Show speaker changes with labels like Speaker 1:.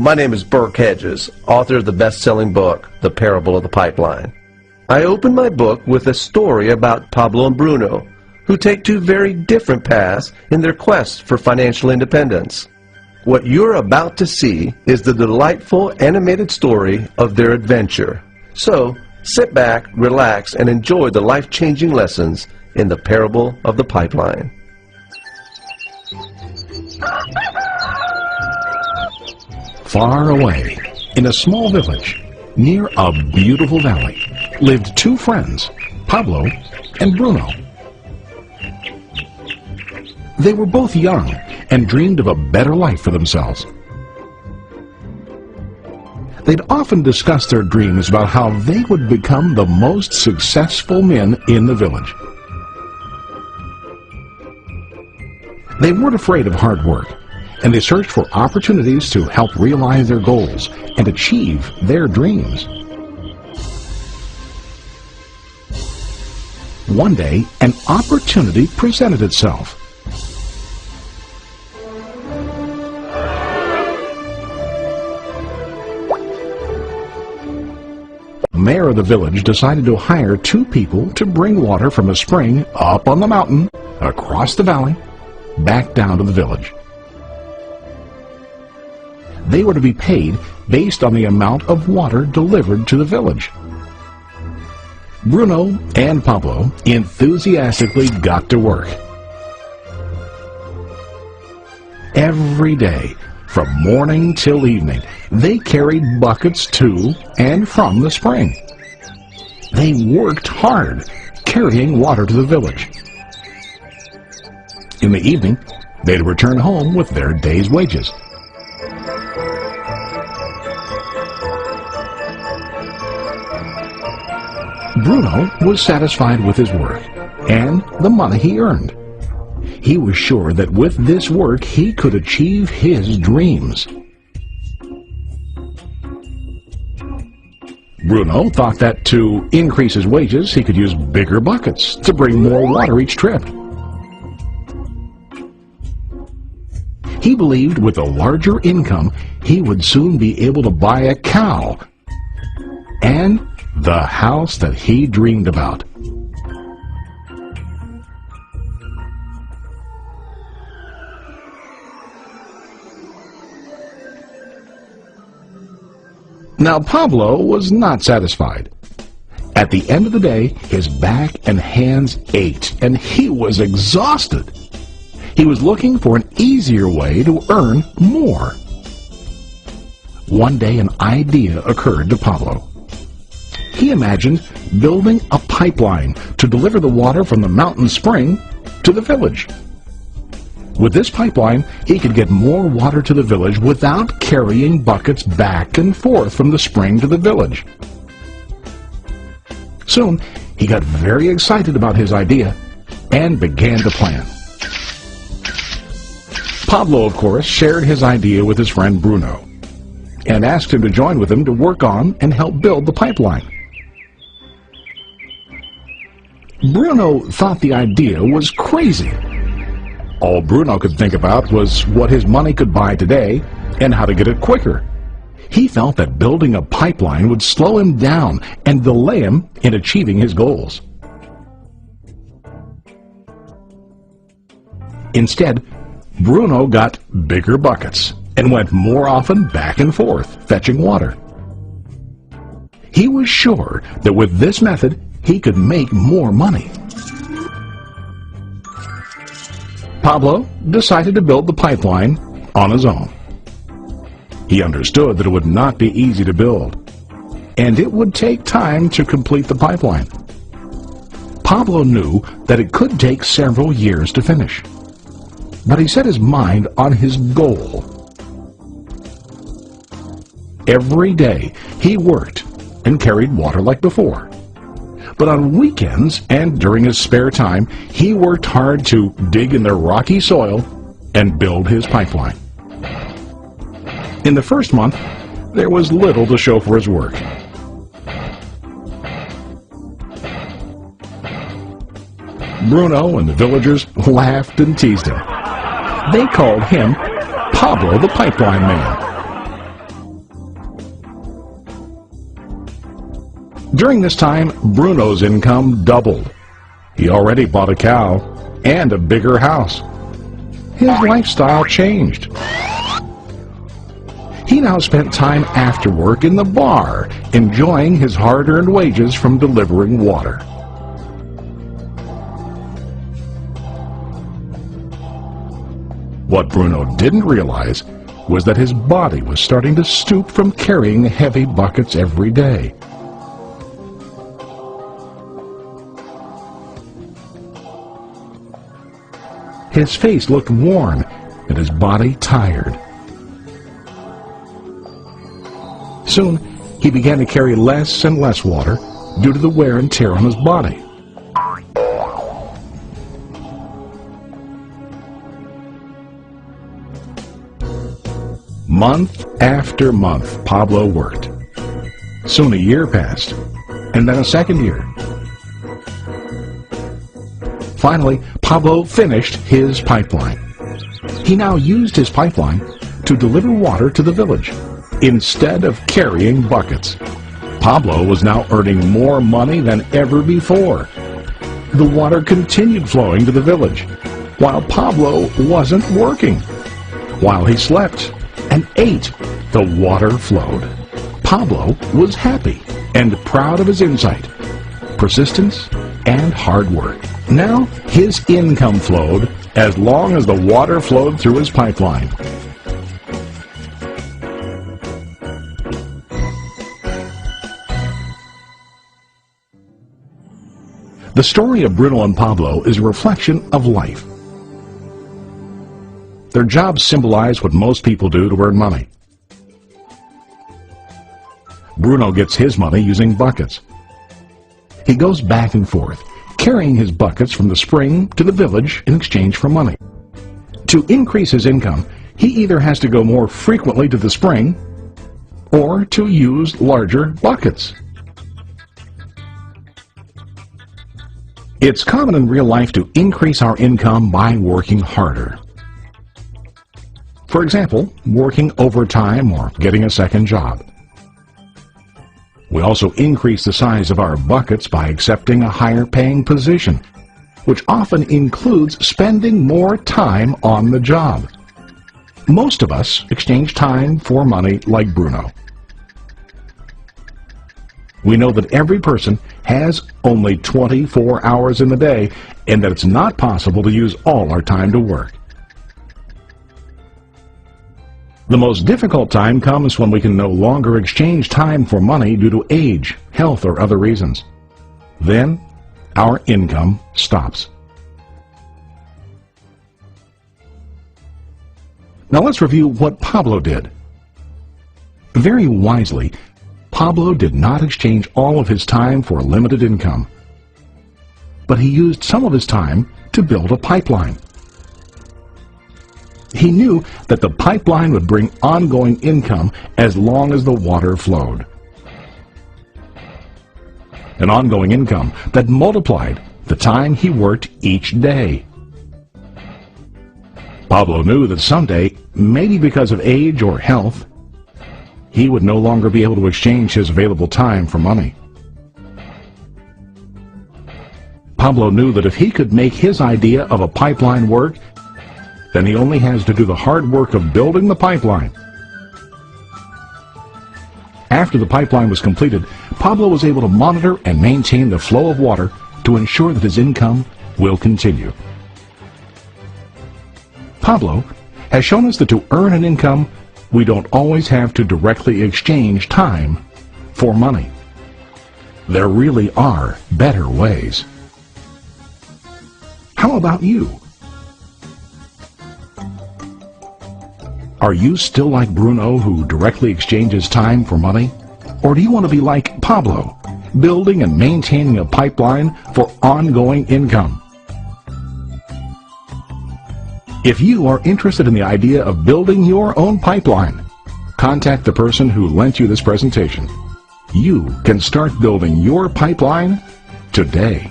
Speaker 1: My name is Burke Hedges, author of the best-selling book, The Parable of the Pipeline. I open my book with a story about Pablo and Bruno, who take two very different paths in their quest for financial independence. What you're about to see is the delightful animated story of their adventure. So, sit back, relax, and enjoy the life-changing lessons in the Parable of the Pipeline.
Speaker 2: Far away, in a small village, near a beautiful valley, lived two friends, Pablo and Bruno. They were both young and dreamed of a better life for themselves. They'd often discuss their dreams about how they would become the most successful men in the village. They weren't afraid of hard work, and they searched for opportunities to help realize their goals and achieve their dreams. One day, an opportunity presented itself. The mayor of the village decided to hire two people to bring water from a spring up on the mountain, across the valley, back down to the village. They were to be paid based on the amount of water delivered to the village. Bruno and Pablo enthusiastically got to work. Every day, from morning till evening, they carried buckets to and from the spring. They worked hard, carrying water to the village. In the evening, they'd return home with their day's wages. Bruno was satisfied with his work and the money he earned. He was sure that with this work he could achieve his dreams. Bruno thought that to increase his wages he could use bigger buckets to bring more water each trip. He believed with a larger income he would soon be able to buy a cow and the house that he dreamed about. Now Pablo was not satisfied. At the end of the day, his back and hands ached, and he was exhausted. He was looking for an easier way to earn more. One day an idea occurred to Pablo. He imagined building a pipeline to deliver the water from the mountain spring to the village. With this pipeline, he could get more water to the village without carrying buckets back and forth from the spring to the village. Soon, he got very excited about his idea and began to plan. Pablo, of course, shared his idea with his friend Bruno and asked him to join with him to work on and help build the pipeline. Bruno thought the idea was crazy. All Bruno could think about was what his money could buy today and how to get it quicker. He felt that building a pipeline would slow him down and delay him in achieving his goals. Instead, Bruno got bigger buckets and went more often back and forth, fetching water. He was sure that with this method, he could make more money. Pablo decided to build the pipeline on his own. He understood that it would not be easy to build, and it would take time to complete the pipeline. Pablo knew that it could take several years to finish, but he set his mind on his goal. Every day he worked and carried water like before. But on weekends and during his spare time, he worked hard to dig in the rocky soil and build his pipeline. In the first month, there was little to show for his work. Bruno and the villagers laughed and teased him. They called him Pablo the Pipeline Man. During this time, Bruno's income doubled. He already bought a cow and a bigger house. His lifestyle changed. He now spent time after work in the bar, enjoying his hard-earned wages from delivering water. What Bruno didn't realize was that his body was starting to stoop from carrying heavy buckets every day. His face looked worn and his body tired. Soon, he began to carry less and less water due to the wear and tear on his body. Month after month, Pablo worked. Soon a year passed, and then a second year. Finally, Pablo finished his pipeline. He now used his pipeline to deliver water to the village instead of carrying buckets. Pablo was now earning more money than ever before. The water continued flowing to the village, while Pablo wasn't working. While he slept and ate, the water flowed. Pablo was happy and proud of his insight, persistence, and hard work. Now his income flowed as long as the water flowed through his pipeline. The story of Bruno and Pablo is a reflection of life. Their jobs symbolize what most people do to earn money. Bruno gets his money using buckets. He goes back and forth, carrying his buckets from the spring to the village in exchange for money. To increase his income, he either has to go more frequently to the spring or to use larger buckets. It's common in real life to increase our income by working harder. For example, working overtime or getting a second job. We also increase the size of our buckets by accepting a higher paying position, which often includes spending more time on the job. Most of us exchange time for money like Bruno. We know that every person has only 24 hours in the day and that it's not possible to use all our time to work. The most difficult time comes when we can no longer exchange time for money due to age, health, or other reasons. Then, our income stops. Now let's review what Pablo did. Very wisely, Pablo did not exchange all of his time for limited income, but he used some of his time to build a pipeline. He knew that the pipeline would bring ongoing income as long as the water flowed. An ongoing income that multiplied the time he worked each day. Pablo knew that someday, maybe because of age or health, he would no longer be able to exchange his available time for money. Pablo knew that if he could make his idea of a pipeline work, then he only has to do the hard work of building the pipeline. After the pipeline was completed, Pablo was able to monitor and maintain the flow of water to ensure that his income will continue. Pablo has shown us that to earn an income, we don't always have to directly exchange time for money. There really are better ways. How about you? Are you still like Bruno, who directly exchanges time for money? Or do you want to be like Pablo, building and maintaining a pipeline for ongoing income? If you are interested in the idea of building your own pipeline, contact the person who lent you this presentation. You can start building your pipeline today.